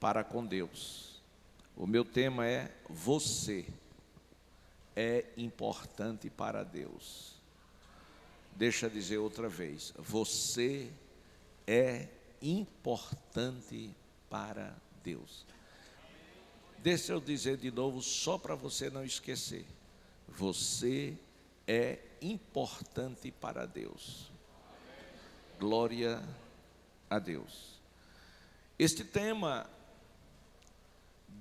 para com Deus. O meu tema é: você é importante para Deus. Deixa eu dizer outra vez: você é importante para Deus. Deixa eu dizer de novo, só para você não esquecer: você é importante para Deus. Glória a Deus. Este tema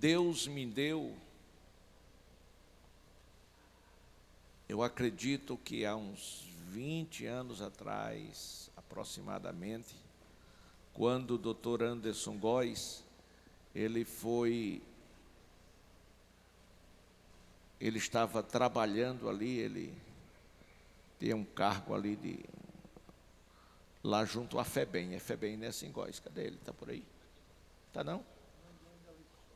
Deus me deu, eu acredito que há uns 20 anos atrás, aproximadamente, quando o Dr. Anderson Góes, ele estava trabalhando ali, ele tinha um cargo ali lá junto à FEBEM. É FEBEM, né, assim, Góes? Cadê ele? Está por aí? Está não?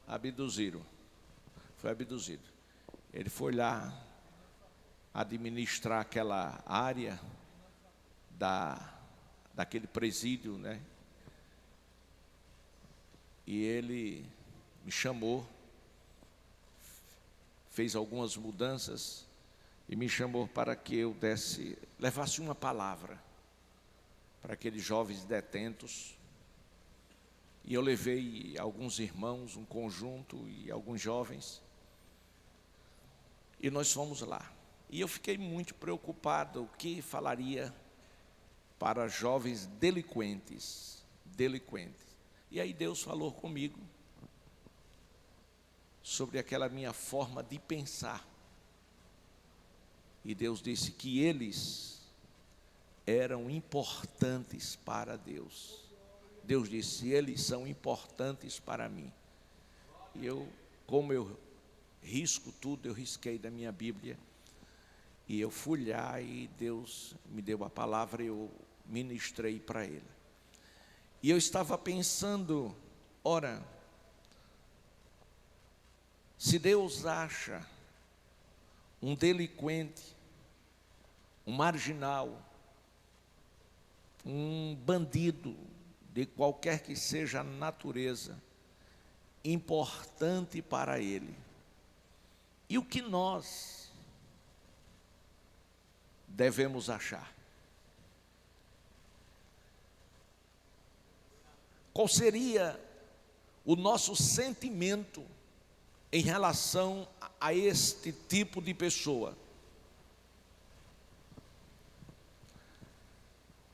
Abduziram. Foi abduzido. Ele foi lá administrar aquela área daquele presídio, né? E ele me chamou, fez algumas mudanças e me chamou para que eu levasse uma palavra para aqueles jovens detentos. E eu levei alguns irmãos, um conjunto e alguns jovens, e nós fomos lá. E eu fiquei muito preocupado o que falaria para jovens delinquentes. E aí Deus falou comigo sobre aquela minha forma de pensar. E Deus disse que eles eram importantes para Deus. Deus disse: eles são importantes para mim. E como eu risco tudo, eu risquei da minha Bíblia. E eu fui lá e Deus me deu a palavra e eu ministrei para ele. E eu estava pensando, ora, se Deus acha um delinquente, um marginal, um bandido, de qualquer que seja a natureza, importante para ele, e o que nós devemos achar? Qual seria o nosso sentimento em relação a este tipo de pessoa?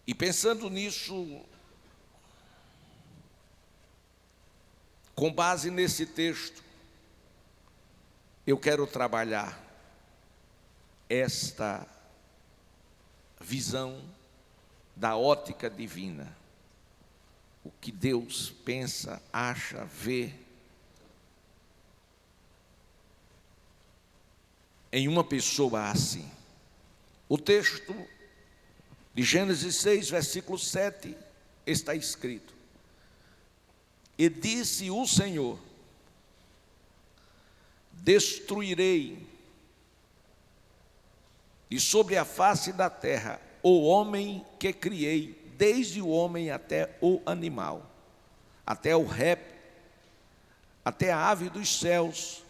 E pensando nisso, com base nesse texto, eu quero trabalhar esta visão da ótica divina. O que Deus pensa, acha, vê em uma pessoa assim. O texto de Gênesis 6, versículo 7, está escrito: e disse o Senhor: destruirei e sobre a face da terra o homem que criei, desde o homem até o animal, até o réptil, até a ave dos céus,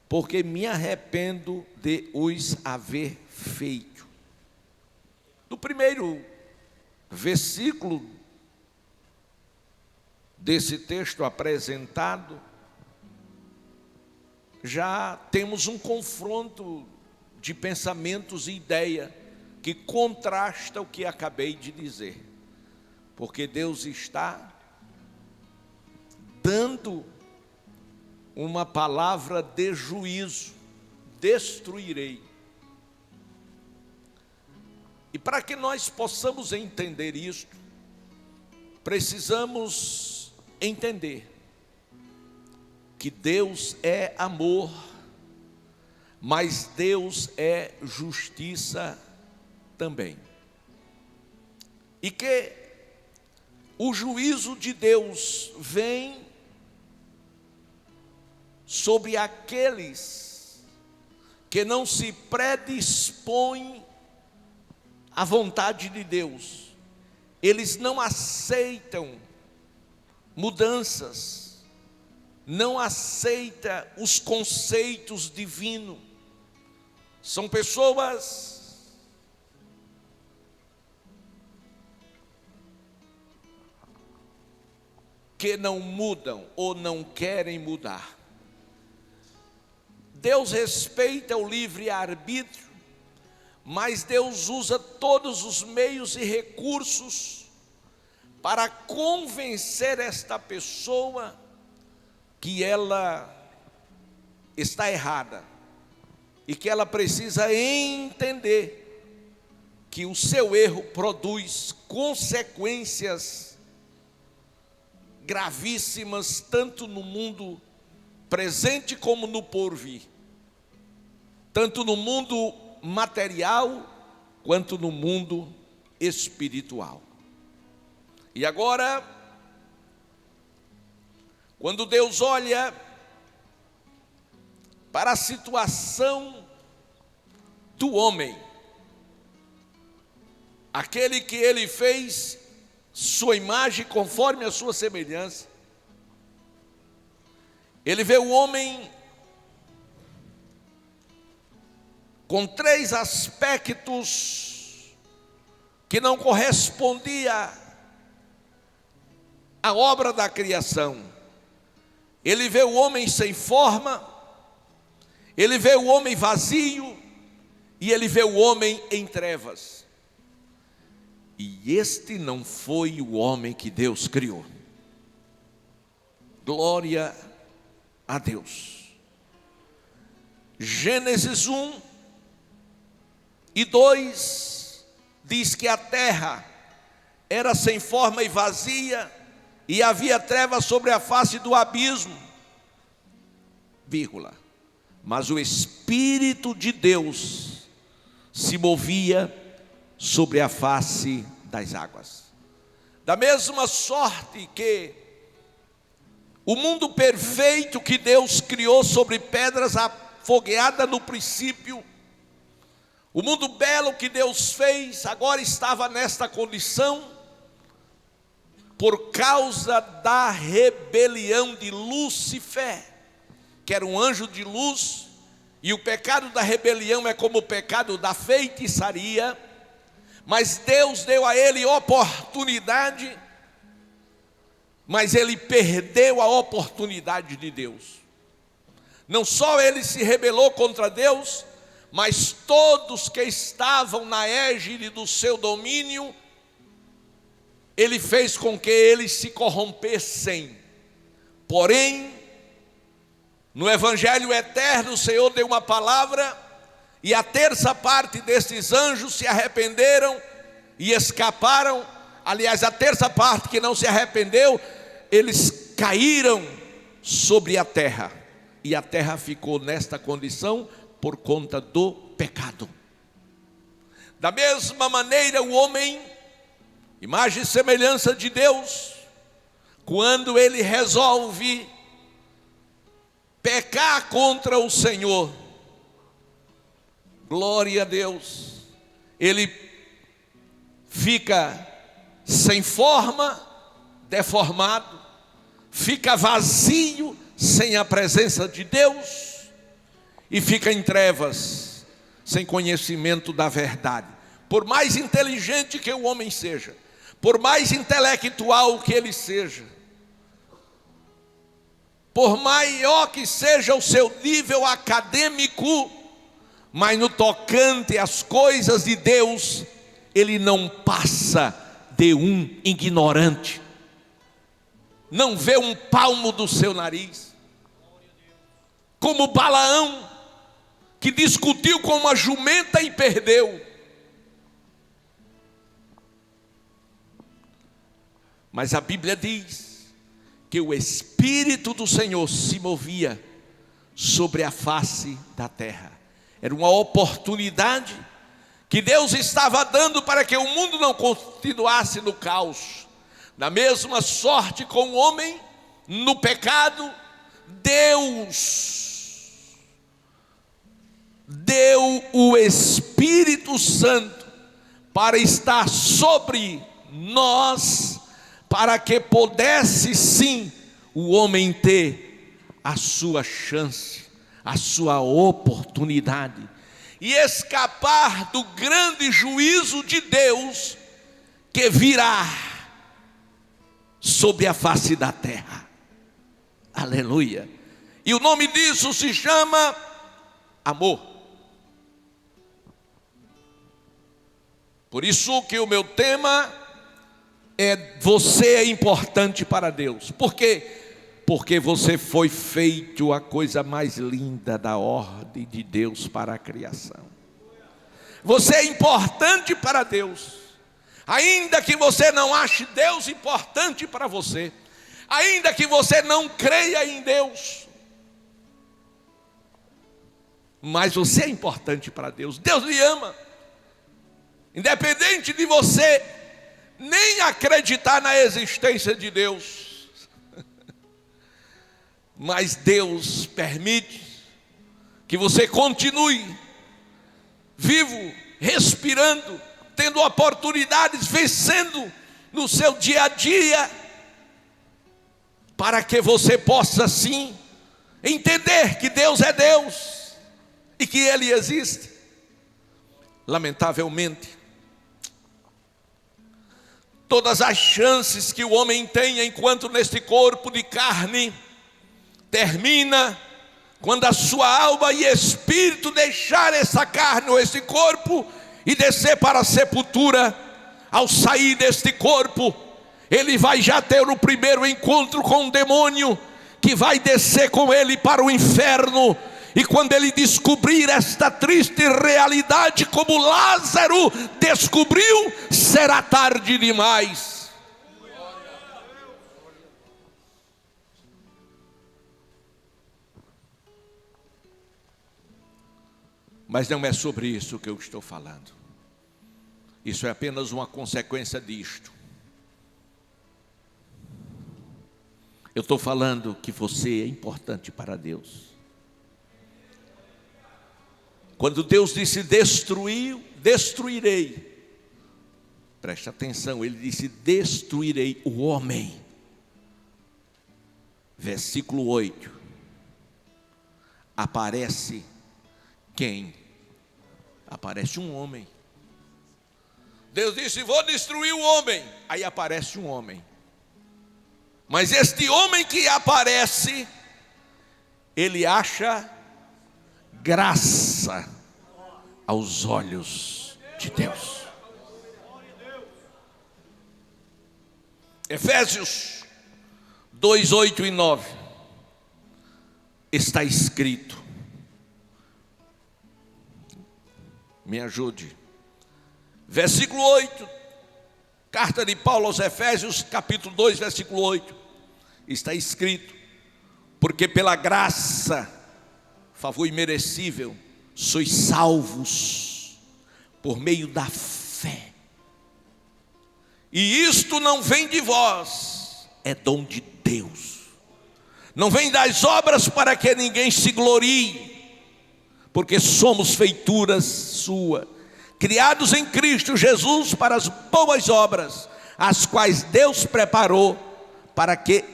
porque me arrependo de os haver feito. No primeiro versículo desse texto apresentado, já temos um confronto de pensamentos e ideia que contrasta o que acabei de dizer, porque Deus está dando uma palavra de juízo: destruirei. E para que nós possamos entender isto, precisamos entender que Deus é amor, mas Deus é justiça também. E que o juízo de Deus vem sobre aqueles que não se predispõem à vontade de Deus. Eles não aceitam mudanças, não aceita os conceitos divinos. São pessoas que não mudam ou não querem mudar. Deus respeita o livre-arbítrio, mas Deus usa todos os meios e recursos para convencer esta pessoa que ela está errada e que ela precisa entender que o seu erro produz consequências gravíssimas tanto no mundo presente como no porvir, tanto no mundo material quanto no mundo espiritual. E agora, quando Deus olha para a situação do homem, aquele que Ele fez sua imagem conforme a sua semelhança, Ele vê o homem com 3 aspectos que não correspondia à obra da criação. Ele vê o homem sem forma, ele vê o homem vazio e ele vê o homem em trevas. E este não foi o homem que Deus criou. Glória a Deus. Gênesis 1 e 2 diz que a terra era sem forma e vazia, e havia trevas sobre a face do abismo, vírgula, mas o Espírito de Deus se movia sobre a face das águas. Da mesma sorte que o mundo perfeito que Deus criou sobre pedras afogueada no princípio, o mundo belo que Deus fez, agora estava nesta condição, por causa da rebelião de Lúcifer, que era um anjo de luz, e o pecado da rebelião é como o pecado da feitiçaria, mas Deus deu a ele oportunidade, mas ele perdeu a oportunidade de Deus. Não só ele se rebelou contra Deus, mas todos que estavam na égide do seu domínio, ele fez com que eles se corrompessem. Porém, no Evangelho eterno, o Senhor deu uma palavra, e a terça parte desses anjos se arrependeram e escaparam. Aliás, a terça parte que não se arrependeu, eles caíram sobre a terra, e a terra ficou nesta condição por conta do pecado. Da mesma maneira, o homem, imagem e semelhança de Deus, quando ele resolve pecar contra o Senhor, glória a Deus, ele fica sem forma, deformado, fica vazio, sem a presença de Deus, e fica em trevas, sem conhecimento da verdade. Por mais inteligente que o homem seja, por mais intelectual que ele seja, por maior que seja o seu nível acadêmico, mas no tocante às coisas de Deus, ele não passa de um ignorante, não vê um palmo do seu nariz, como Balaão, que discutiu com uma jumenta e perdeu. Mas a Bíblia diz que o Espírito do Senhor se movia sobre a face da terra. Era uma oportunidade que Deus estava dando para que o mundo não continuasse no caos. Da mesma sorte com o homem, no pecado, Deus deu o Espírito Santo para estar sobre nós, para que pudesse sim o homem ter a sua chance, a sua oportunidade e escapar do grande juízo de Deus que virá sobre a face da terra. Aleluia. E o nome disso se chama amor. Por isso que o meu tema é: você é importante para Deus. Por quê? Porque você foi feito a coisa mais linda da ordem de Deus para a criação. Você é importante para Deus. Ainda que você não ache Deus importante para você, ainda que você não creia em Deus, mas você é importante para Deus. Deus lhe ama. Independente de você nem acreditar na existência de Deus, mas Deus permite que você continue vivo, respirando, tendo oportunidades, vencendo no seu dia a dia, para que você possa sim entender que Deus é Deus e que Ele existe. Lamentavelmente, todas as chances que o homem tem enquanto neste corpo de carne termina quando a sua alma e espírito deixar essa carne ou esse corpo e descer para a sepultura. Ao sair deste corpo, ele vai já ter o primeiro encontro com o demônio, que vai descer com ele para o inferno. E quando ele descobrir esta triste realidade, como Lázaro descobriu, será tarde demais. Mas não é sobre isso que eu estou falando. Isso é apenas uma consequência disto. Eu estou falando que você é importante para Deus. Quando Deus disse destruirei. Preste atenção, Ele disse destruirei o homem. Versículo 8. Aparece quem? Aparece um homem. Deus disse: vou destruir o homem. Aí aparece um homem. Mas este homem que aparece, ele acha graça aos olhos de Deus. Efésios 2, 8 e 9 está escrito. Me ajude. Versículo 8, carta de Paulo aos Efésios, capítulo 2, versículo 8, está escrito: porque pela graça, favor imerecível, sois salvos por meio da fé. E isto não vem de vós, é dom de Deus. Não vem das obras para que ninguém se glorie, porque somos feituras sua, criados em Cristo Jesus para as boas obras, as quais Deus preparou para quê?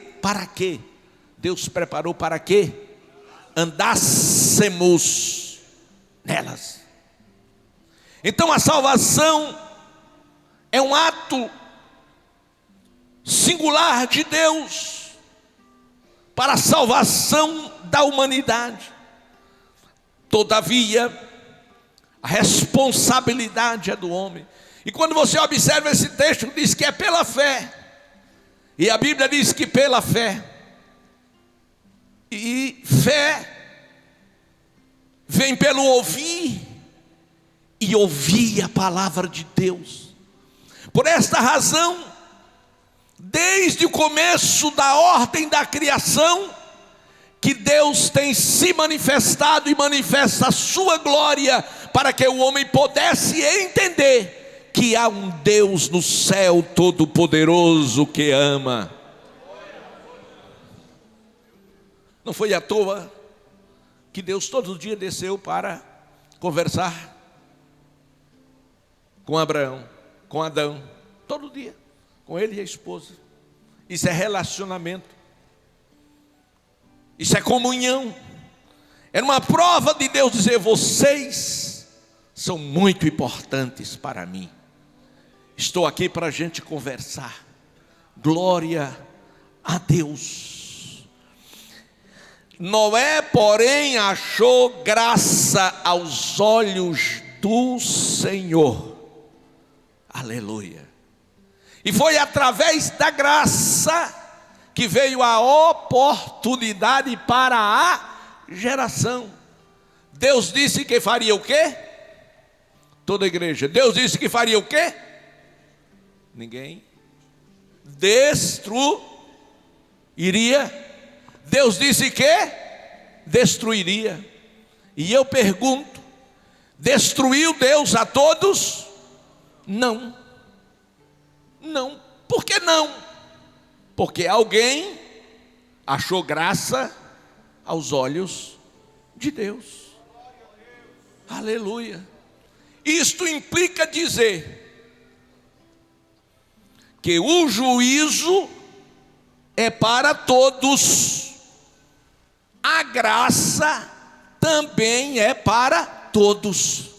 Deus preparou para quê? Andássemos nelas. Então a salvação é um ato singular de Deus para a salvação da humanidade. Todavia, a responsabilidade é do homem. E quando você observa esse texto, diz que é pela fé. E a Bíblia diz que pela fé. E fé vem pelo ouvir, e ouvir a palavra de Deus. Por esta razão, desde o começo da ordem da criação, que Deus tem se manifestado e manifesta a sua glória, para que o homem pudesse entender que há um Deus no céu todo-poderoso que ama. Não foi à toa que Deus todo dia desceu para conversar com Abraão, com Adão, todo dia, com ele e a esposa. Isso é relacionamento. Isso é comunhão. Era uma prova de Deus dizer: vocês são muito importantes para mim. Estou aqui para a gente conversar. Glória a Deus. Noé, porém, achou graça aos olhos do Senhor. Aleluia. E foi através da graça que veio a oportunidade para a geração. Deus disse que faria o quê? Toda a igreja. Deus disse que faria o quê? Ninguém. Destruiria. Deus disse que destruiria. E eu pergunto: destruiu Deus a todos? Não. Não. Por que não? Porque alguém achou graça aos olhos de Deus. Aleluia. Isto implica dizer que o juízo é para todos, a graça também é para todos.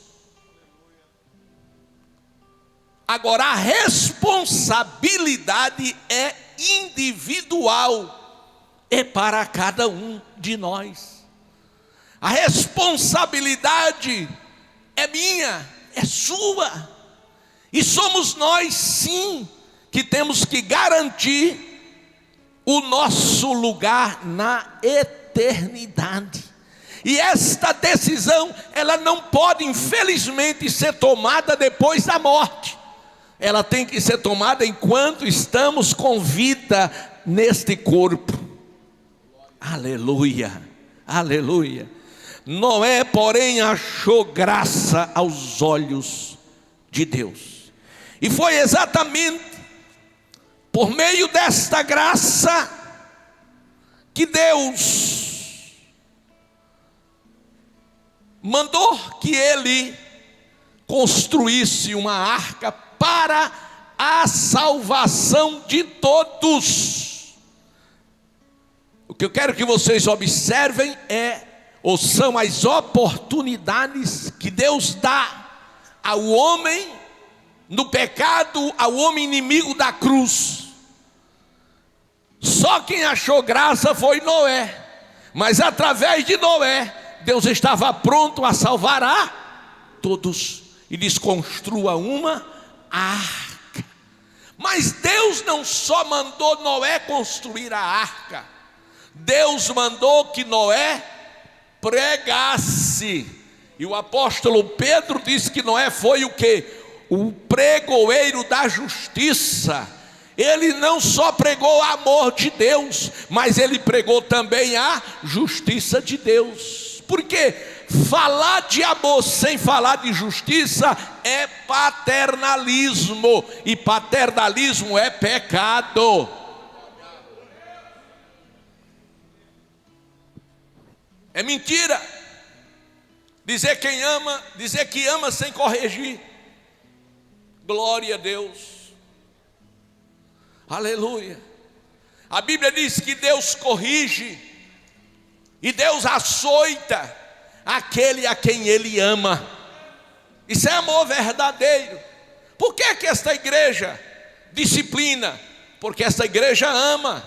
Agora, a responsabilidade é individual, é para cada um de nós. A responsabilidade é minha, é sua, e somos nós, sim, que temos que garantir o nosso lugar na eternidade. E esta decisão, ela não pode, infelizmente, ser tomada depois da morte. Ela tem que ser tomada enquanto estamos com vida neste corpo. Aleluia, aleluia. Noé, porém, achou graça aos olhos de Deus. E foi exatamente por meio desta graça que Deus mandou que ele construísse uma arca para a salvação de todos. O que eu quero que vocês observem são as oportunidades que Deus dá ao homem no pecado, ao homem inimigo da cruz. Só quem achou graça foi Noé, mas através de Noé, Deus estava pronto a salvar a todos. E lhes construa uma arca. Mas Deus não só mandou Noé construir a arca, Deus mandou que Noé pregasse. E o apóstolo Pedro disse que Noé foi o quê? O pregoeiro da justiça. Ele não só pregou o amor de Deus, mas ele pregou também a justiça de Deus. Porque falar de amor sem falar de justiça é paternalismo, e paternalismo é pecado. É mentira dizer que ama sem corrigir. Glória a Deus. Aleluia. A Bíblia diz que Deus corrige e Deus açoita aquele a quem Ele ama. Isso é amor verdadeiro. Por que esta igreja disciplina? Porque esta igreja ama.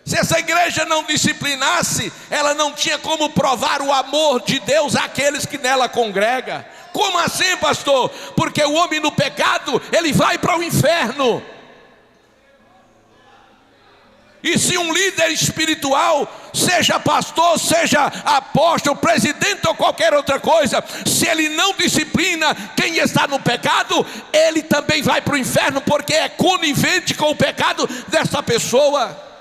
Se essa igreja não disciplinasse, ela não tinha como provar o amor de Deus àqueles que nela congregam. Como assim, pastor? Porque o homem no pecado, ele vai para o inferno. E se um líder espiritual, seja pastor, seja apóstolo, presidente ou qualquer outra coisa, se ele não disciplina quem está no pecado, ele também vai para o inferno, porque é conivente com o pecado dessa pessoa.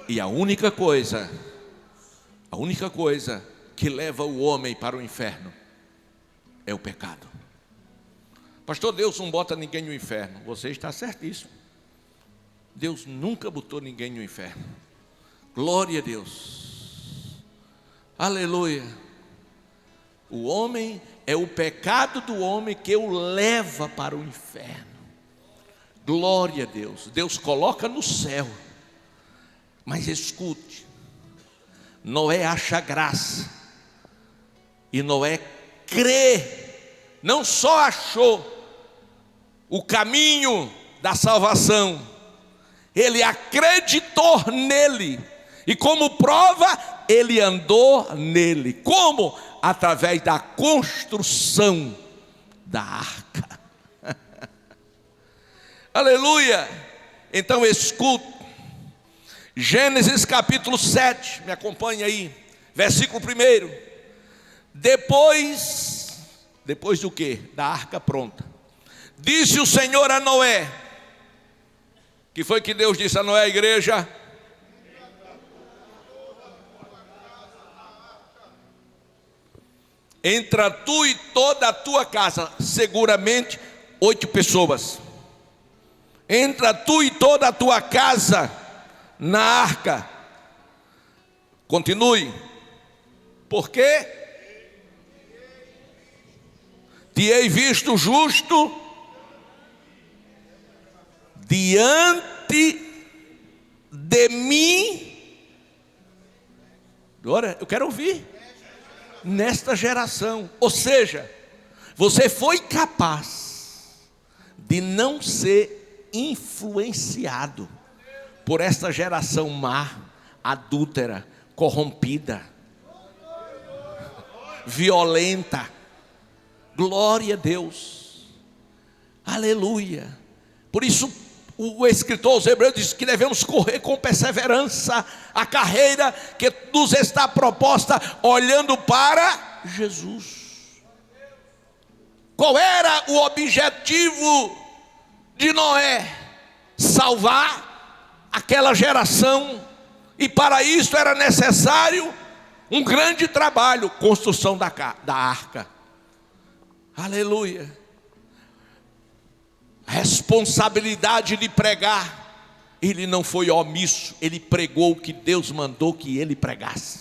E a única coisa que leva o homem para o inferno é o pecado. Pastor, Deus não bota ninguém no inferno. Você está certíssimo. Deus nunca botou ninguém no inferno. Glória a Deus. Aleluia. O homem, é o pecado do homem que o leva para o inferno. Glória a Deus. Deus coloca no céu Mas escute, Noé acha graça, e Noé crê, não só achou o caminho da salvação, ele acreditou nele, e como prova, ele andou nele. Como? Através da construção da arca. Aleluia! Então escuta, Gênesis capítulo 7, me acompanha aí, versículo 1. Depois do que? Da arca pronta. Disse o Senhor a Noé, que foi que Deus disse a Noé, a igreja? Entra tu e toda a tua casa, seguramente 8 pessoas. Entra tu e toda a tua casa na arca. Continue. Por quê? Te hei visto justo diante de mim. Agora eu quero ouvir. Nesta geração, ou seja, você foi capaz de não ser influenciado por esta geração má, adúltera, corrompida, violenta. Glória a Deus, aleluia. Por isso o escritor aos Hebreus diz que devemos correr com perseverança a carreira que nos está proposta, olhando para Jesus. Qual era o objetivo de Noé? Salvar aquela geração, e para isso era necessário um grande trabalho, construção da arca. Aleluia. Responsabilidade de pregar, ele não foi omisso, ele pregou o que Deus mandou que ele pregasse.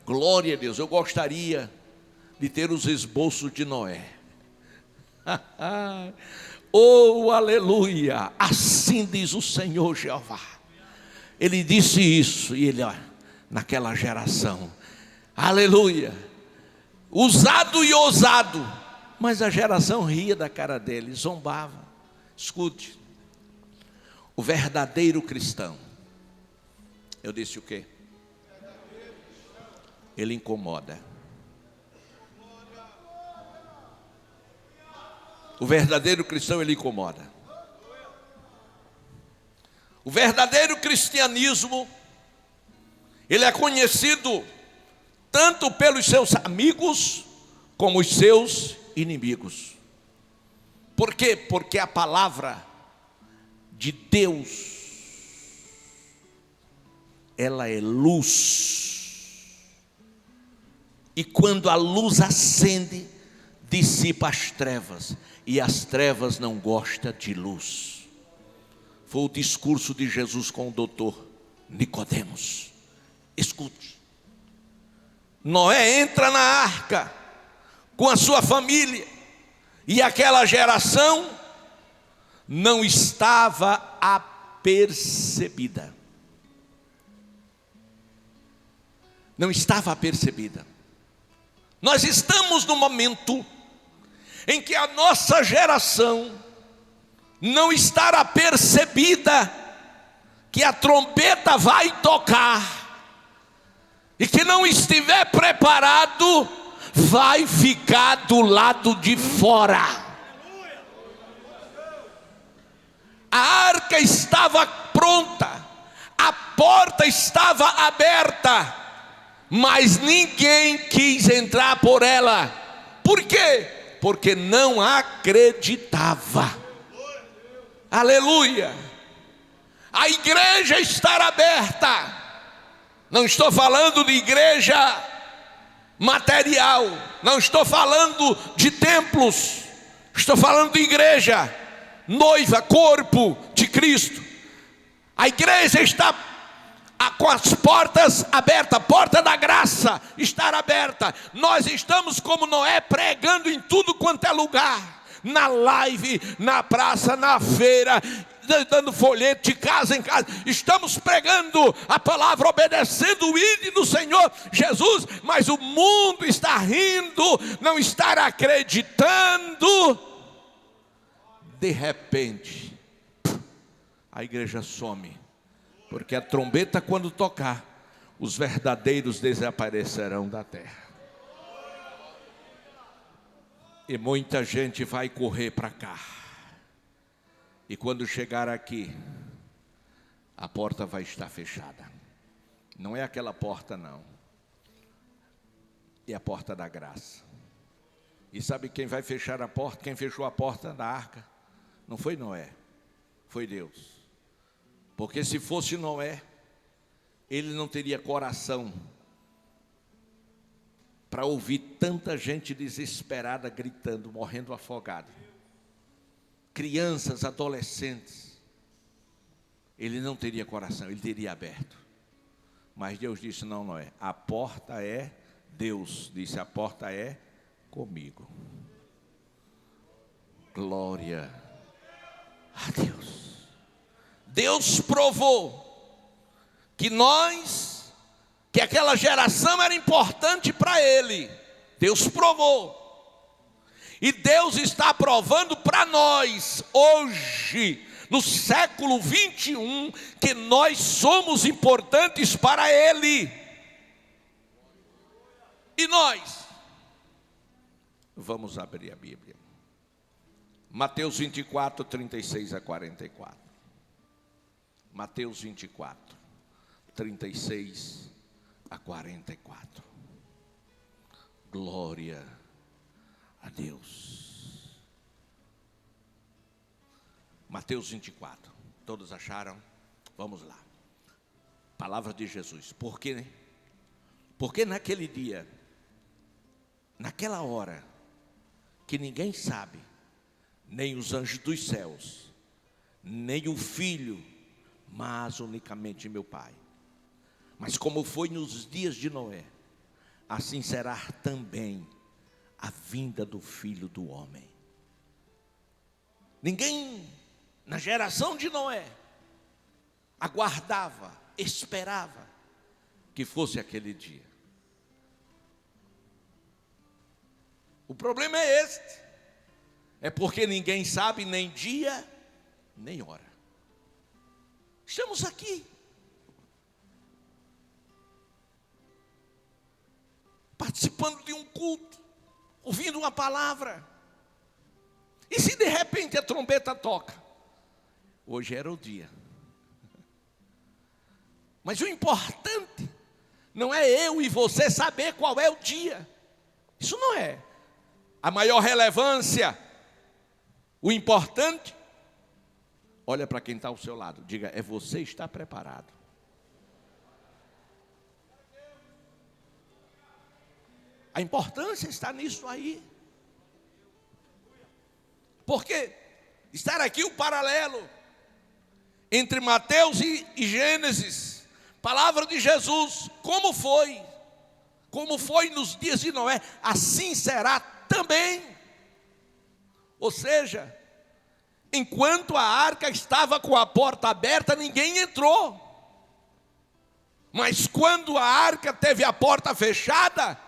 Glória a Deus. Eu gostaria de ter os esboços de Noé. Oh, aleluia. Assim diz o Senhor Jeová. Ele disse isso, e ele, naquela geração, aleluia, usado e ousado, mas a geração ria da cara dele, zombava. Escute, o verdadeiro cristão, eu disse o quê? Ele incomoda. O verdadeiro cristão, ele incomoda. O verdadeiro cristianismo, ele é conhecido tanto pelos seus amigos como os seus inimigos. Por quê? Porque a palavra de Deus, ela é luz, e quando a luz acende, dissipa as trevas, e as trevas não gostam de luz. Foi o discurso de Jesus com o doutor Nicodemos. Escute, Noé entra na arca com a sua família, e aquela geração não estava apercebida. Não estava apercebida. Nós estamos no momento em que a nossa geração não está apercebida que a trombeta vai tocar, e que não estiver preparado, vai ficar do lado de fora. A arca estava pronta, a porta estava aberta, mas ninguém quis entrar por ela. Por quê? Porque não acreditava. Aleluia. A igreja está aberta. Não estou falando de igreja material, não estou falando de templos, estou falando de igreja, noiva, corpo de Cristo. A igreja está com as portas abertas, a porta da graça está aberta. Nós estamos como Noé, pregando em tudo quanto é lugar, na live, na praça, na feira, dando folheto de casa em casa, estamos pregando a palavra, obedecendo o ídolo do Senhor Jesus, mas o mundo está rindo, não está acreditando. De repente, a igreja some, porque a trombeta, quando tocar, os verdadeiros desaparecerão da terra. E muita gente vai correr para cá. E quando chegar aqui, a porta vai estar fechada. Não é aquela porta, não. É a porta da graça. E sabe quem vai fechar a porta? Quem fechou a porta da arca? Não foi Noé, foi Deus. Porque se fosse Noé, ele não teria coração para ouvir tanta gente desesperada gritando, morrendo afogada. Crianças, adolescentes. Ele não teria coração, ele teria aberto. Mas Deus disse: não, Noé, a porta é, Deus disse, a porta é comigo. Glória a Deus. Deus provou que aquela geração era importante para Ele. Deus provou. E Deus está provando para nós, hoje, no século 21, que nós somos importantes para Ele. E nós? Vamos abrir a Bíblia. Mateus 24, 36 a 44. Mateus 24, 36 a 44. Glória a Deus. Mateus 24. Todos acharam? Vamos lá. Palavra de Jesus. Por quê? Porque naquele dia, naquela hora, que ninguém sabe, nem os anjos dos céus, nem o Filho, mas unicamente meu Pai. Mas como foi nos dias de Noé, assim será também a vinda do Filho do Homem. Ninguém na geração de Noé aguardava, esperava que fosse aquele dia. O problema é este, é porque ninguém sabe nem dia, nem hora. Estamos aqui, participando de um culto, ouvindo uma palavra. E se de repente a trombeta toca? Hoje era o dia. Mas o importante não é eu e você saber qual é o dia. Isso não é a maior relevância. O importante, olha para quem está ao seu lado, diga: é você estar preparado. A importância está nisso aí. Porque estar aqui o paralelo entre Mateus e Gênesis, palavra de Jesus, como foi nos dias de Noé, assim será também. Ou seja, enquanto a arca estava com a porta aberta, ninguém entrou. Mas quando a arca teve a porta fechada,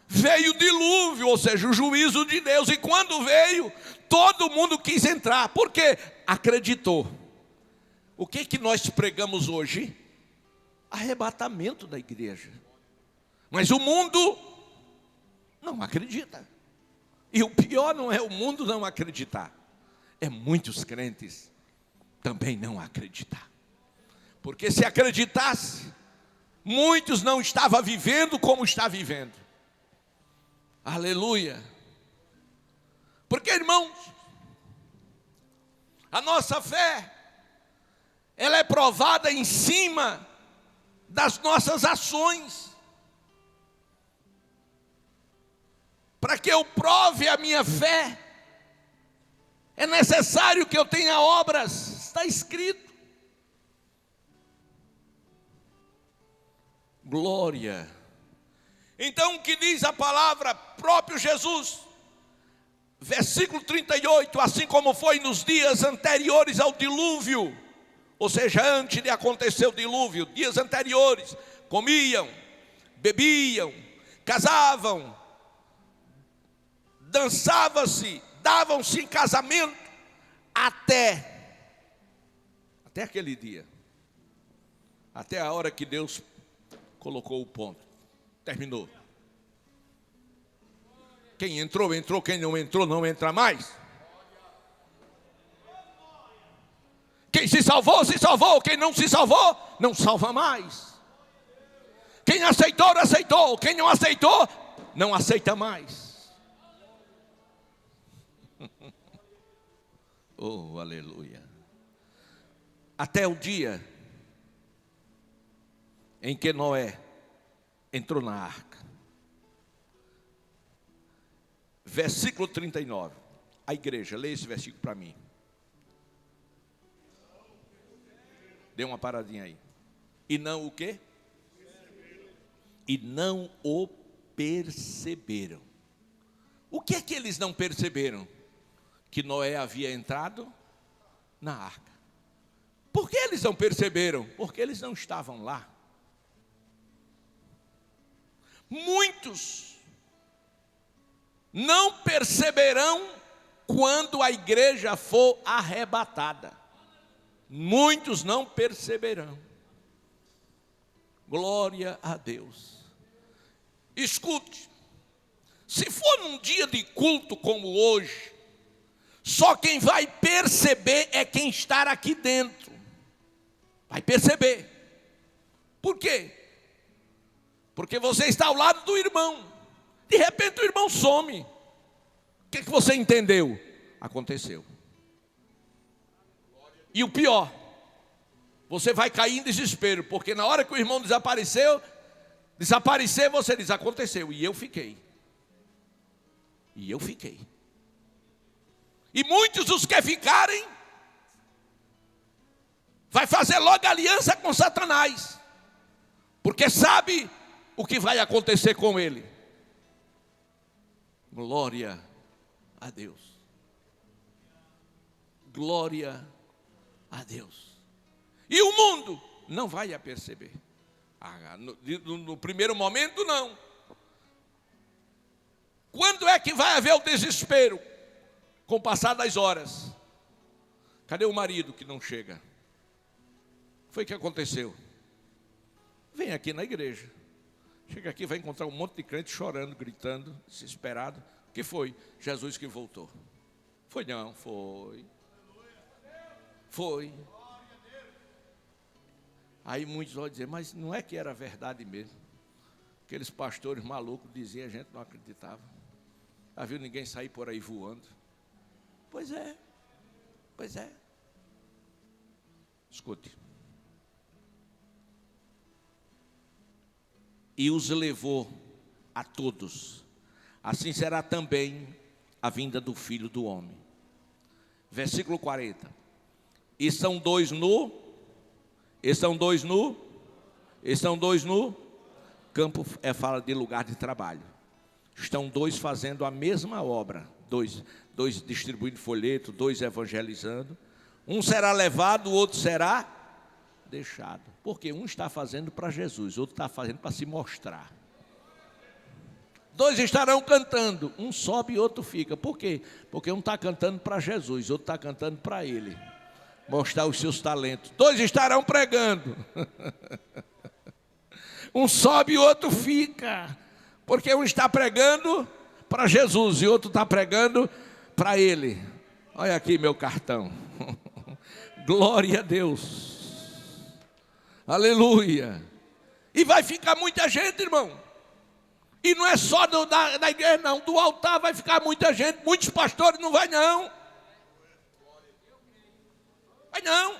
veio o dilúvio, ou seja, o juízo de Deus. E quando veio, todo mundo quis entrar, porque acreditou. O que nós pregamos hoje? Arrebatamento da igreja. Mas o mundo não acredita. E o pior não é o mundo não acreditar, é muitos crentes também não acreditar. Porque se acreditasse, muitos não estavam vivendo como está vivendo. Aleluia. Porque, irmãos, a nossa fé, ela é provada em cima das nossas ações. Para que eu prove a minha fé, é necessário que eu tenha obras, está escrito. Glória. Então o que diz a palavra, próprio Jesus, Versículo 38, assim como foi nos dias anteriores ao dilúvio, ou seja, antes de acontecer o dilúvio, dias anteriores, comiam, bebiam, casavam, dançava-se, davam-se em casamento, até aquele dia, até a hora que Deus colocou o ponto, terminou. Quem entrou, entrou, quem não entrou, não entra mais. Quem se salvou, se salvou, quem não se salvou, não salva mais. Quem aceitou, aceitou, quem não aceitou, não aceita mais. Oh, aleluia. Até o dia em que Noé entrou na arca. Versículo 39. A igreja, lê esse versículo para mim. Dê uma paradinha aí. E não o quê? E não o perceberam. O que é que eles não perceberam? Que Noé havia entrado na arca. Por que eles não perceberam? Porque eles não estavam lá. Muitos não perceberão quando a igreja for arrebatada. Muitos não perceberão. Glória a Deus. Escute, se for num dia de culto como hoje, só quem vai perceber é quem está aqui dentro. Vai perceber. Por quê? Porque você está ao lado do irmão. De repente o irmão some. O que você entendeu? Aconteceu. E o pior, você vai cair em desespero, porque na hora que o irmão desaparecer, você diz, aconteceu. E eu fiquei. E muitos os que ficarem, vai fazer logo aliança com Satanás, porque sabe o que vai acontecer com ele. Glória a Deus. Glória a Deus. E o mundo não vai a perceber. No primeiro momento, não. Quando é que vai haver o desespero? Com o passar das horas. Cadê o marido que não chega? Foi o que aconteceu. Vem aqui na igreja. Chega aqui, vai encontrar um monte de crente chorando, gritando, desesperado. O que foi? Jesus que voltou. Foi não, foi. Foi. Aí muitos vão dizer, mas não é que era verdade mesmo. Aqueles pastores malucos diziam, a gente não acreditava. Já viu ninguém sair por aí voando? Pois é. Escute. E os levou a todos. Assim será também a vinda do Filho do Homem. Versículo 40. Estão dois nu. Campo fala de lugar de trabalho. Estão dois fazendo a mesma obra. Dois distribuindo folheto, dois evangelizando. Um será levado, o outro será deixado. Porque um está fazendo para Jesus, outro está fazendo para se mostrar. Dois estarão cantando, um sobe e outro fica. Por quê? Porque um está cantando para Jesus, outro está cantando para ele. Mostrar os seus talentos. Dois estarão pregando. Um sobe e outro fica. Porque um está pregando para Jesus e outro está pregando para ele. Olha aqui meu cartão. Glória a Deus. Aleluia. E vai ficar muita gente, irmão. E não é só da igreja, não. Do altar vai ficar muita gente. Muitos pastores não vai, não. Vai, não.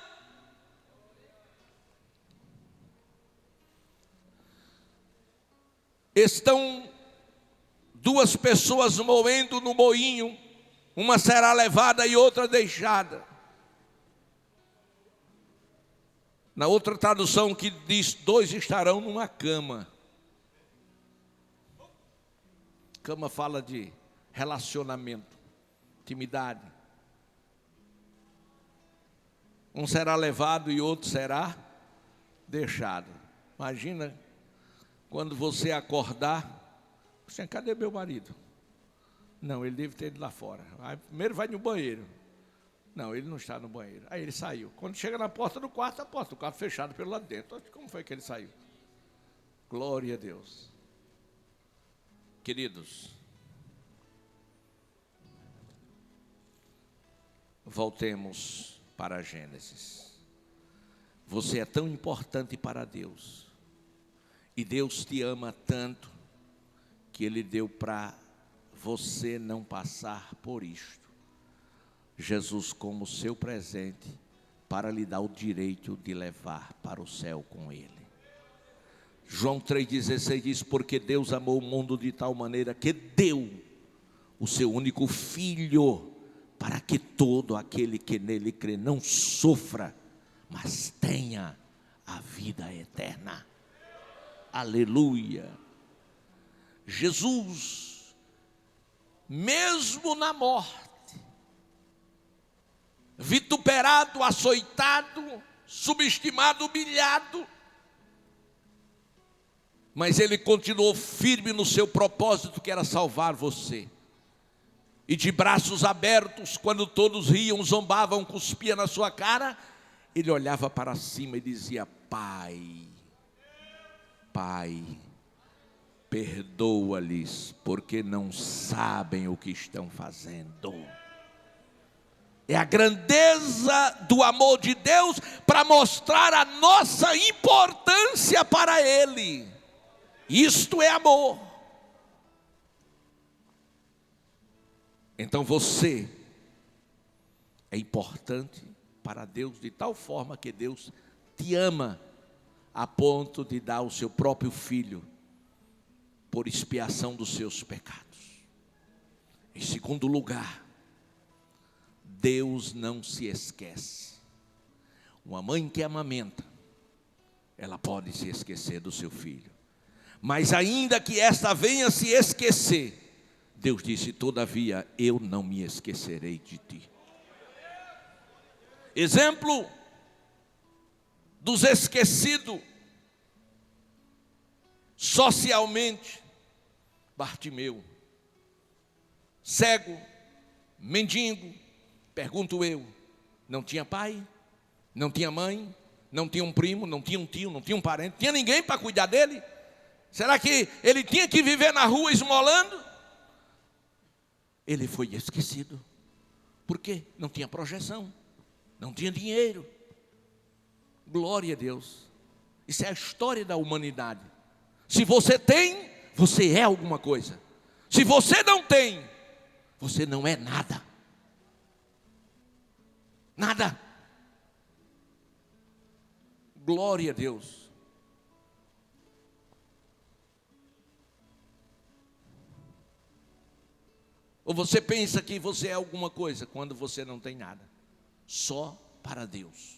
Estão duas pessoas moendo no moinho. Uma será levada e outra deixada. Na outra tradução que diz, dois estarão numa cama. Cama fala de relacionamento. intimidade. Um será levado e outro será deixado. Imagina quando você acordar, você, cadê meu marido? Não, ele deve ter ido lá fora. Aí, primeiro vai no banheiro. Não, ele não está no banheiro. Aí ele saiu. Quando chega na porta do quarto, a porta do quarto fechada pelo lado de dentro. Como foi que ele saiu? Glória a Deus. Queridos, voltemos para Gênesis. Você é tão importante para Deus. E Deus te ama tanto que Ele deu para você não passar por isto. Jesus como seu presente para lhe dar o direito de levar para o céu com Ele. João 3,16 diz, porque Deus amou o mundo de tal maneira que deu o seu único Filho, para que todo aquele que nele crê não sofra, mas tenha a vida eterna. Aleluia. Jesus, mesmo na morte, vituperado, açoitado, subestimado, humilhado, mas ele continuou firme no seu propósito, que era salvar você. E de braços abertos, quando todos riam, zombavam, cuspiam na sua cara, ele olhava para cima e dizia, Pai, Pai, perdoa-lhes, porque não sabem o que estão fazendo. É a grandeza do amor de Deus para mostrar a nossa importância para Ele. Isto é amor. Então você é importante para Deus de tal forma que Deus te ama a ponto de dar o seu próprio Filho por expiação dos seus pecados. Em segundo lugar, Deus não se esquece. Uma mãe que amamenta, ela pode se esquecer do seu filho. Mas ainda que esta venha se esquecer, Deus disse, todavia, eu não me esquecerei de ti. Exemplo dos esquecidos socialmente, Bartimeu, cego, mendigo, pergunto eu, não tinha pai, não tinha mãe, não tinha um primo, não tinha um tio, não tinha um parente, tinha ninguém para cuidar dele? Será que ele tinha que viver na rua esmolando? Ele foi esquecido. Por quê? Não tinha projeção, não tinha dinheiro. Glória a Deus. Isso é a história da humanidade. Se você tem, você é alguma coisa. Se você não tem, você não é nada. Nada. Glória a Deus. Ou você pensa que você é alguma coisa quando você não tem nada? Só para Deus.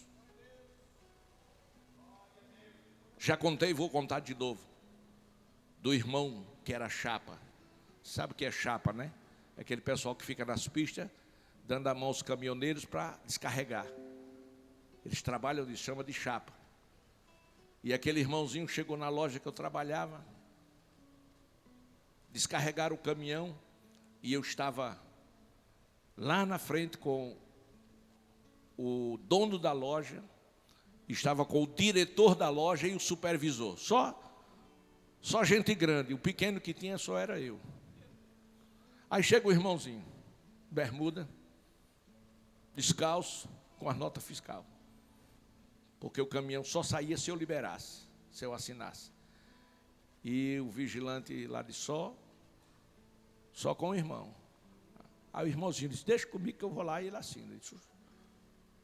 Já contei, vou contar de novo. Do irmão que era chapa. Sabe o que é chapa, né? É aquele pessoal que fica nas pistas, dando a mão aos caminhoneiros para descarregar. Eles trabalham, eles chamam de chapa. E aquele irmãozinho chegou na loja que eu trabalhava, descarregaram o caminhão, e eu estava lá na frente com o dono da loja, estava com o diretor da loja e o supervisor. Só gente grande, o pequeno que tinha só era eu. Aí chega o irmãozinho, bermuda, descalço, com a nota fiscal. Porque o caminhão só saía se eu liberasse, se eu assinasse. E o vigilante lá de só com o irmão. Aí o irmãozinho disse, deixa comigo que eu vou lá e ele assina. Ele disse,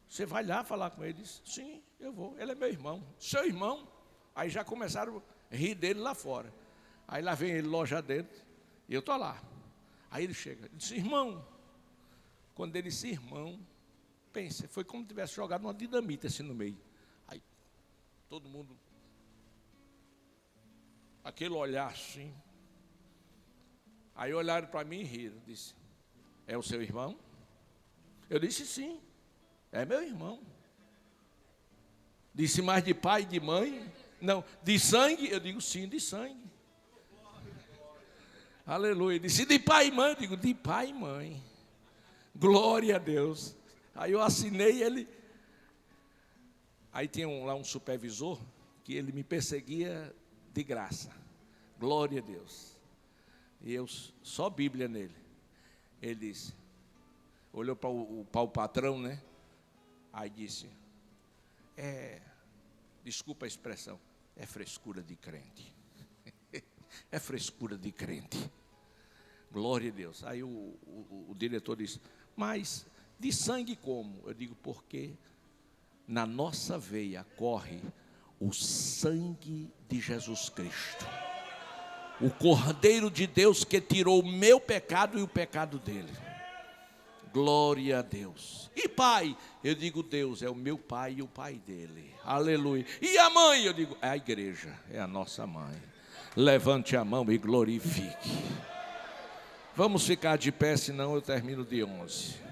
você vai lá falar com ele? Ele disse, sim, eu vou, ele é meu irmão. Seu irmão? Aí já começaram a rir dele lá fora. Aí lá vem ele, loja dentro, e eu estou lá. Aí ele chega, ele disse, irmão. Quando ele disse, irmão, pensa, foi como se tivesse jogado uma dinamite assim no meio. Aí todo mundo, aquele olhar assim. Aí olharam para mim e riram, disse, é o seu irmão? Eu disse: sim, é meu irmão. Disse: mais de pai e de mãe? Não, de sangue? Eu digo: sim, de sangue. Aleluia. Disse: de pai e mãe? Eu digo: de pai e mãe. Glória a Deus. Aí eu assinei ele. Aí tinha lá um supervisor que ele me perseguia de graça. Glória a Deus. E eu só Bíblia nele. Ele disse, olhou para o patrão, né? Aí disse: desculpa a expressão, é frescura de crente. É frescura de crente. Glória a Deus. Aí o diretor disse: mas de sangue como? Eu digo: porque na nossa veia corre o sangue de Jesus Cristo, o Cordeiro de Deus que tirou o meu pecado e o pecado dele. Glória a Deus. E pai? Eu digo: Deus é o meu pai e o pai dele. Aleluia. E a mãe? Eu digo: é a igreja, é a nossa mãe. Levante a mão e glorifique. Vamos ficar de pé, senão eu termino de 11.